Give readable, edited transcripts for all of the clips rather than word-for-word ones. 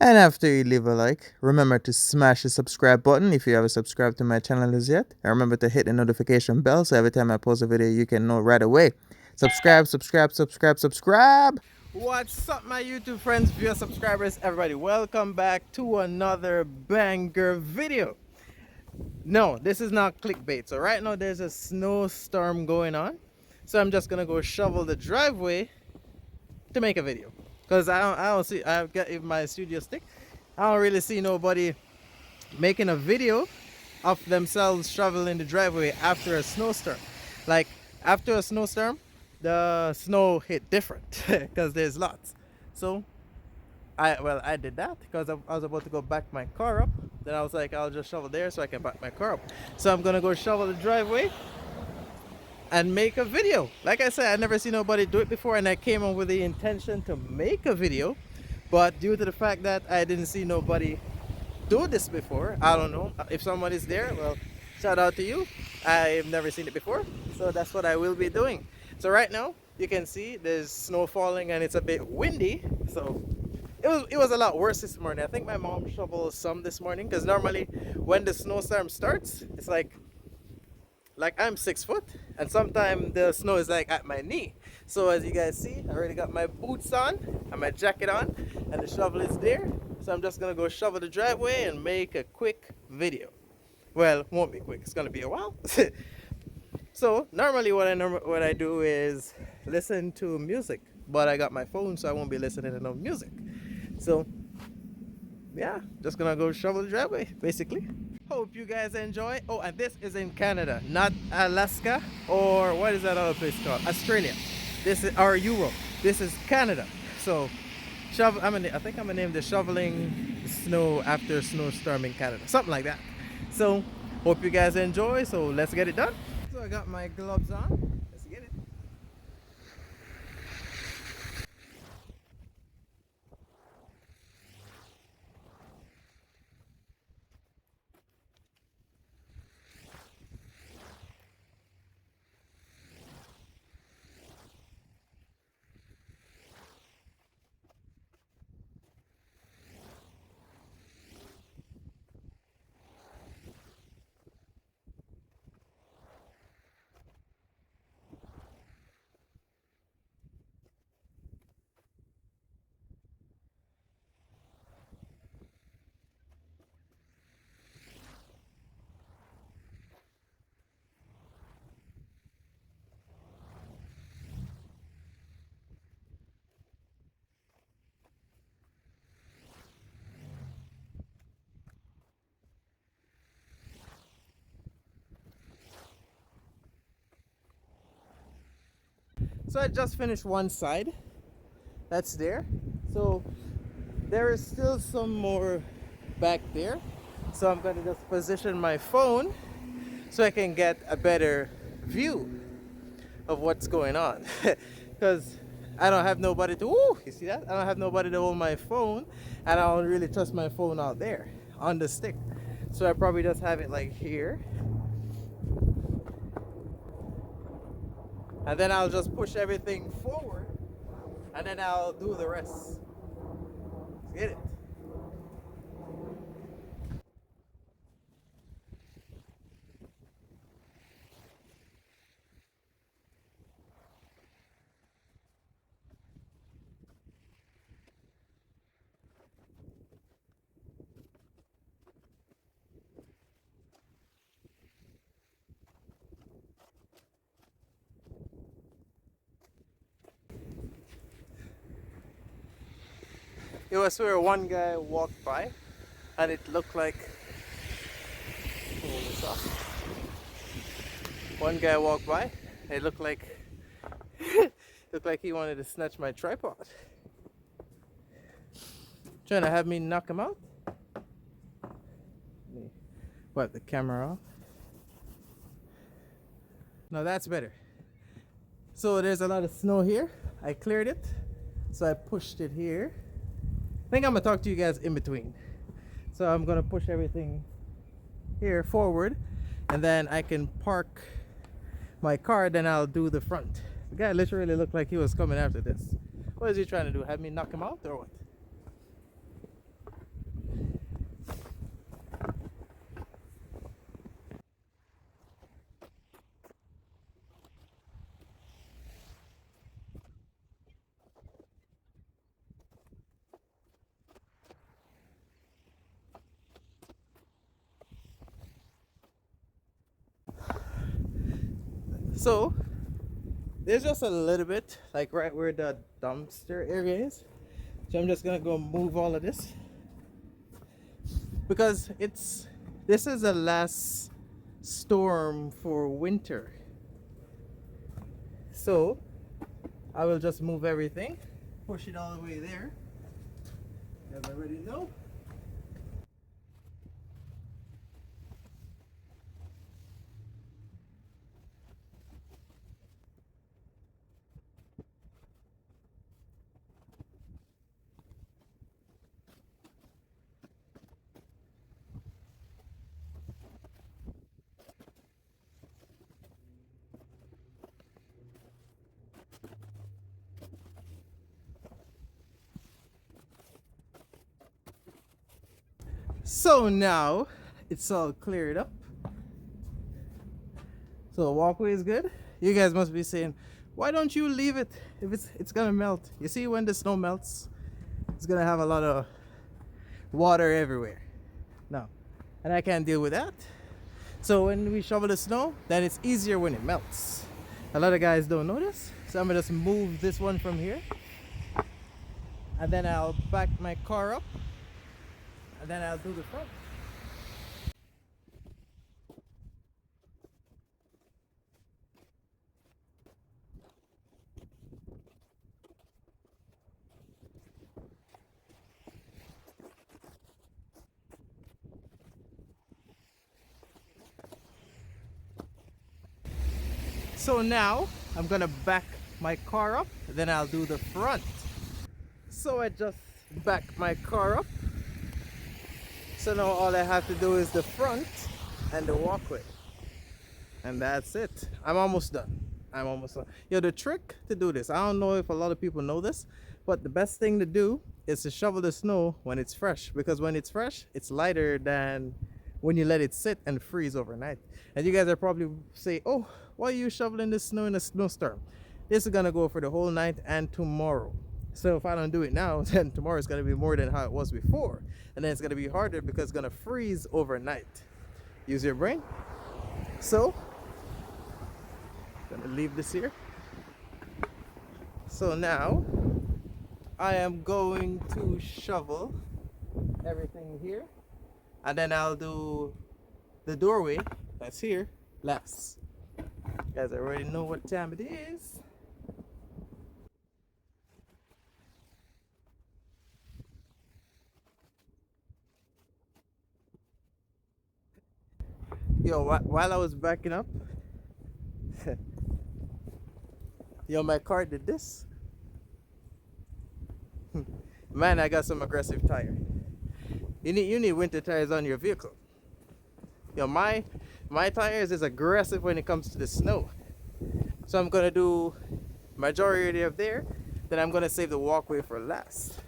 And after you leave a like, remember to smash the subscribe button if you haven't subscribed to my channel as yet. And remember to hit the notification bell so every time I post a video you can know right away. Subscribe, subscribe, subscribe, subscribe. What's up, my YouTube friends, viewers, subscribers, everybody? Welcome back to another banger video. No, this is not clickbait. So right now there's a snowstorm going on. So I'm just gonna go shovel the driveway to make a video. Because I don't see, I've got even my studio stick. I don't really see nobody making a video of themselves shoveling the driveway after a snowstorm. Like after a snowstorm, the snow hit different because there's lots. So I did that because I was about to go back my car up. Then I was like, I'll just shovel there so I can back my car up. So I'm gonna go shovel the driveway and make a video. Like I said, I never seen nobody do it before, and I came on with the intention to make a video, but due to the fact that I didn't see nobody do this before, I don't know if someone is there. Well, shout out to you. I've never seen it before, so that's what I will be doing. So right now you can see there's snow falling and it's a bit windy, so it was a lot worse this morning. I think my mom shoveled some this morning because normally when the snowstorm starts, it's like I'm 6 foot, and sometimes the snow is like at my knee. So as you guys see, I already got my boots on and my jacket on, and the shovel is there. So I'm just gonna go shovel the driveway and make a quick video. Well, won't be quick, it's gonna be a while. So normally what I do is listen to music, but I got my phone, so I won't be listening to no music. So yeah, just gonna go shovel the driveway basically. Hope you guys enjoy. Oh, and this is in Canada, not Alaska, or what is that other place called? Australia. This is, or Europe. This is Canada. So shovel, I think I'm gonna name the shoveling snow after snowstorm in Canada, something like that. So hope you guys enjoy. So let's get it done. So I got my gloves on. Let's get it. So I just finished one side. That's there. So there is still some more back there. So I'm gonna just position my phone so I can get a better view of what's going on. Because I don't have nobody to, ooh, you see that? I don't have nobody to hold my phone, and I don't really trust my phone out there on the stick. So I probably just have it like here. And then I'll just push everything forward, and then I'll do the rest. Get it? It was where one guy walked by, and it looked like, hold this off. One guy walked by, and it looked like looked like he wanted to snatch my tripod. Trying to have me knock him out. Let me wipe the camera off. Now that's better. So there's a lot of snow here. I cleared it, so I pushed it here. I think I'm gonna talk to you guys in between. So I'm gonna push everything here forward, and then I can park my car, then I'll do the front. The guy literally looked like he was coming after this. What is he trying to do? Have me knock him out or what? So there's just a little bit, like right where the dumpster area is. So I'm just gonna go move all of this because this is the last storm for winter. So I will just move everything, push it all the way there, as I already know. So now it's all cleared up. So the walkway is good. You guys must be saying, why don't you leave it if it's gonna melt? You see, when the snow melts, it's gonna have a lot of water everywhere. No, and I can't deal with that. So when we shovel the snow, then it's easier when it melts. A lot of guys don't know this, so I'm gonna just move this one from here, and then I'll back my car up, and then I'll do the front. So now I'm gonna back my car up, then I'll do the front. So I just back my car up. So now all I have to do is the front and the walkway. And that's it. I'm almost done. I'm almost done. Yo, the trick to do this, I don't know if a lot of people know this, but the best thing to do is to shovel the snow when it's fresh, because when it's fresh, it's lighter than when you let it sit and freeze overnight. And you guys are probably say, oh, why are you shoveling this snow in a snowstorm? This is gonna go for the whole night and tomorrow. So if I don't do it now, then tomorrow is gonna be more than how it was before. And then it's gonna be harder because it's gonna freeze overnight. Use your brain. So gonna leave this here. So now I am going to shovel everything here, and then I'll do the doorway that's here last. You guys already know what time it is. Yo, while I was backing up, yo, my car did this. Man, I got some aggressive tire. You need winter tires on your vehicle. Yo, my tires is aggressive when it comes to the snow. So I'm gonna do majority of there, then I'm gonna save the walkway for last.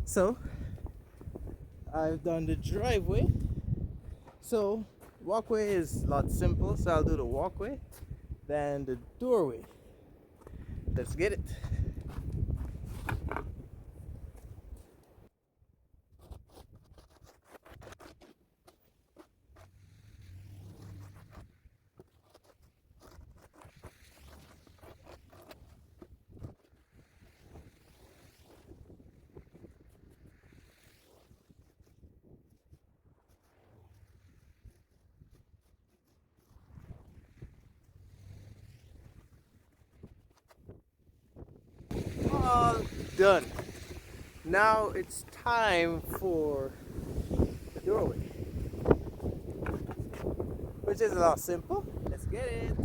So I've done the driveway. So walkway is a lot simple, so I'll do the walkway, then the doorway. Let's get it. All done. Now it's time for the doorway, which is a lot simple. Let's get it.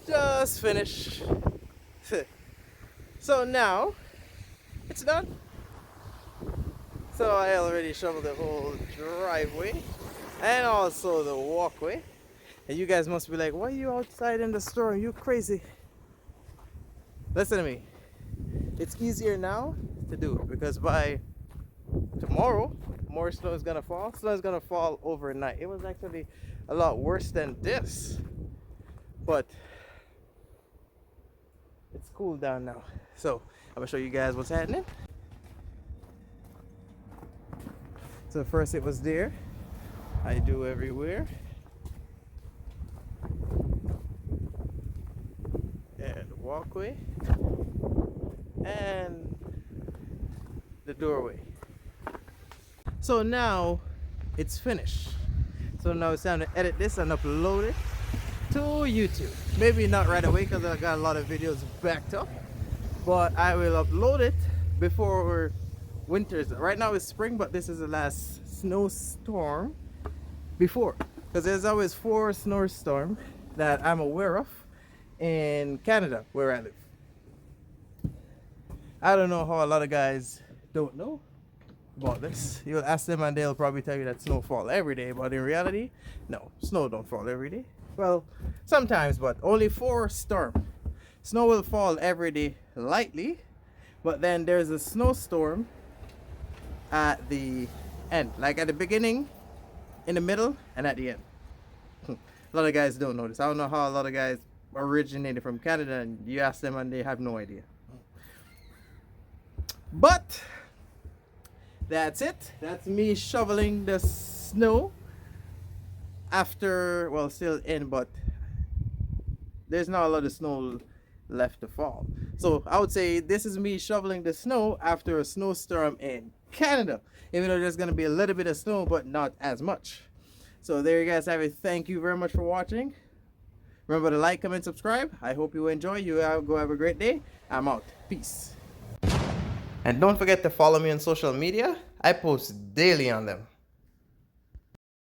Just finished. So now it's done. So I already shoveled the whole driveway and also the walkway. And you guys must be like, why are you outside in the storm? You crazy. Listen to me. It's easier now to do because by tomorrow more snow is gonna fall. Snow is gonna fall overnight. It was actually a lot worse than this, but it's cooled down now. So I'm gonna show you guys what's happening. So first it was there. I do everywhere. And the walkway. And the doorway. So now it's finished. So now it's time to edit this and upload it to YouTube. Maybe not right away because I got a lot of videos backed up, but I will upload it before winter's. Right now it's spring, but this is the last snowstorm before, because there's always 4 snowstorms that I'm aware of in Canada where I live. I don't know how a lot of guys don't know about this. You'll ask them and they'll probably tell you that snow fall every day, but in reality, no, snow don't fall every day. Well, sometimes, but only 4 storms. Snow will fall every day lightly, but then there's a snowstorm at the end, like at the beginning, in the middle, and at the end. A lot of guys don't know this. I don't know how a lot of guys originated from Canada and you ask them and they have no idea. But that's it. That's me shoveling the snow after, well, still in, but there's not a lot of snow left to fall. So I would say this is me shoveling the snow after a snowstorm in Canada, even though there's going to be a little bit of snow, but not as much. So there you guys have it. Thank you very much for watching. Remember to like, comment, subscribe. I hope you enjoy. You go have a great day. I'm out. Peace. And don't forget to follow me on social media. I post daily on them.